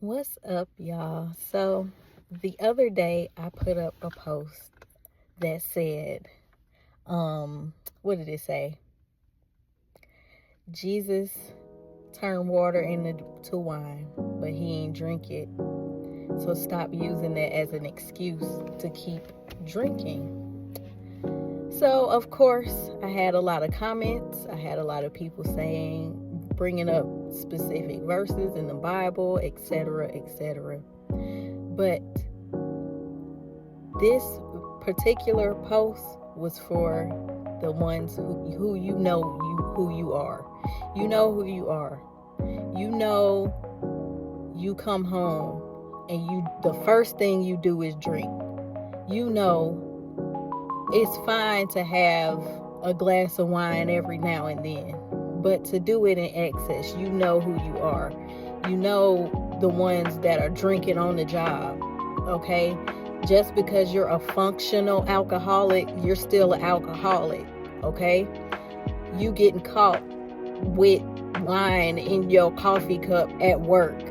What's up, y'all? So, the other day I put up a post that said, what did it say? Jesus turned water into wine, but he ain't drink it. So stop using that as an excuse to keep drinking. So, of course, I had a lot of comments. I had a lot of people bringing up specific verses in the Bible, etc., etc. But this particular post was for the ones who you know who you are. You know who you are. You know you come home and the first thing you do is drink. You know it's fine to have a glass of wine every now and then, but to do it in excess, you know who you are. You know the ones that are drinking on the job, okay? Just because you're a functional alcoholic, you're still an alcoholic, okay? You getting caught with wine in your coffee cup at work.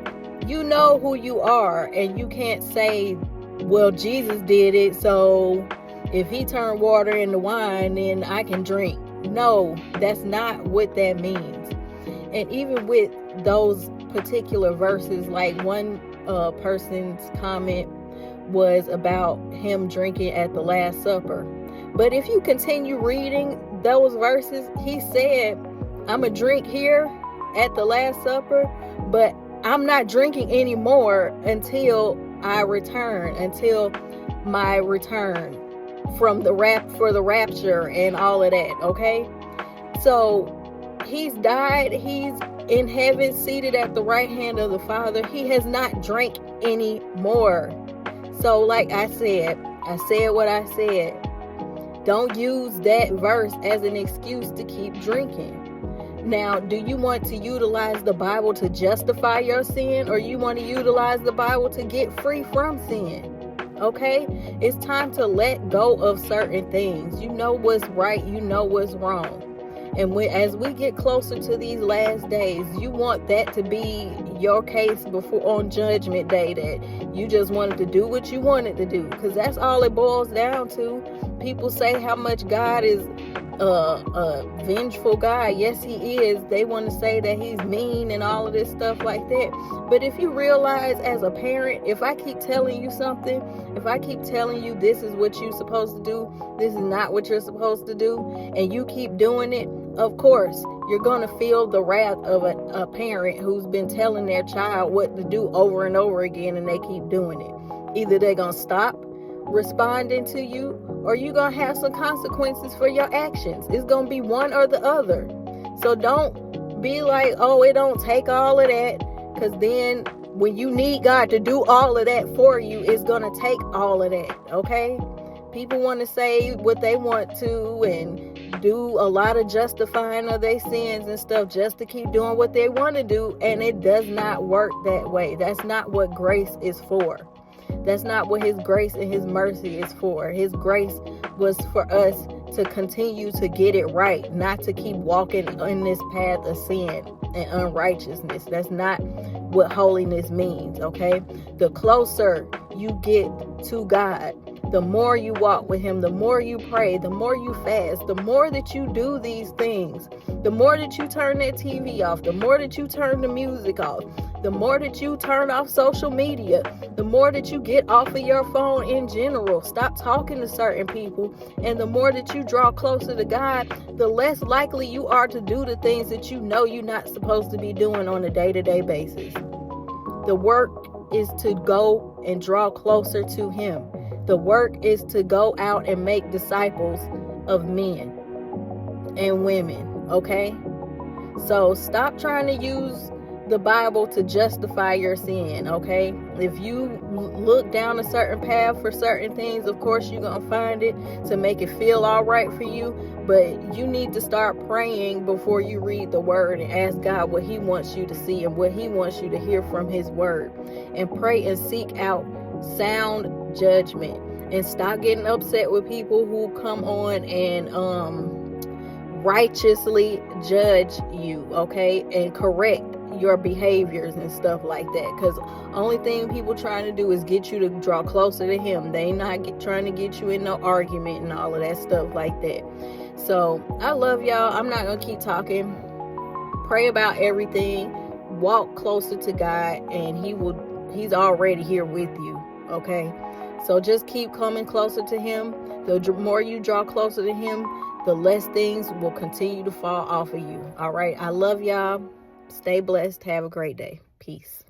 You know who you are, and you can't say, well, Jesus did it, so if he turned water into wine, then I can drink. No, that's not what that means. And even with those particular verses, like one person's comment was about him drinking at the Last Supper. But if you continue reading those verses, he said, I'm going to drink here at the Last Supper, but I'm not drinking anymore until I return, until my return for the rapture and all of that, okay? So he's died, he's in heaven, seated at the right hand of the Father. He has not drank anymore. So like I said what I said. Don't use that verse as an excuse to keep drinking. Now, do you want to utilize the Bible to justify your sin, or you want to utilize the Bible to get free from sin? Okay? It's time to let go of certain things. You know what's right, you know what's wrong. And as we get closer to these last days, you want that to be your case on Judgment Day, that you just wanted to do what you wanted to do, because that's all it boils down to. People say how much God is a vengeful God. Yes, he is. They want to say that he's mean and all of this stuff like that. But if you realize as a parent, if I keep telling you something, if I keep telling you this is what you're supposed to do, this is not what you're supposed to do, and you keep doing it, of course, you're going to feel the wrath of a parent who's been telling their child what to do over and over again, and they keep doing it. Either they're going to stop responding to you, or you're going to have some consequences for your actions. It's going to be one or the other. So don't be like, oh, it don't take all of that, because then when you need God to do all of that for you, it's going to take all of that, okay? People want to say what they want to and do a lot of justifying of their sins and stuff just to keep doing what they want to do, and it does not work that way. That's not what grace is for. That's not what his grace and his mercy is for. His grace was for us to continue to get it right, not to keep walking in this path of sin and unrighteousness. That's not what holiness means, okay? The closer you get to God, the more you walk with him, the more you pray, the more you fast, the more that you do these things, the more that you turn that TV off, the more that you turn the music off, the more that you turn off social media, the more that you get off of your phone in general, stop talking to certain people, and the more that you draw closer to God, the less likely you are to do the things that you know you're not supposed to be doing on a day-to-day basis. The work is to go and draw closer to him. The work is to go out and make disciples of men and women, okay? So stop trying to use the Bible to justify your sin, okay? If you look down a certain path for certain things, of course you're going to find it to make it feel all right for you, but you need to start praying before you read the word and ask God what he wants you to see and what he wants you to hear from his word, and pray and seek out sound judgment, and stop getting upset with people who come on and righteously judge you, okay, and correct your behaviors and stuff like that, because only thing people trying to do is get you to draw closer to him. They not trying to get you in no argument and all of that stuff like that. So I love y'all. I'm not gonna keep talking. Pray about everything, walk closer to God, and he's already here with you. Okay, so just keep coming closer to him. The more you draw closer to him, the less things will continue to fall off of you. All right, I love y'all. Stay blessed. Have a great day. Peace.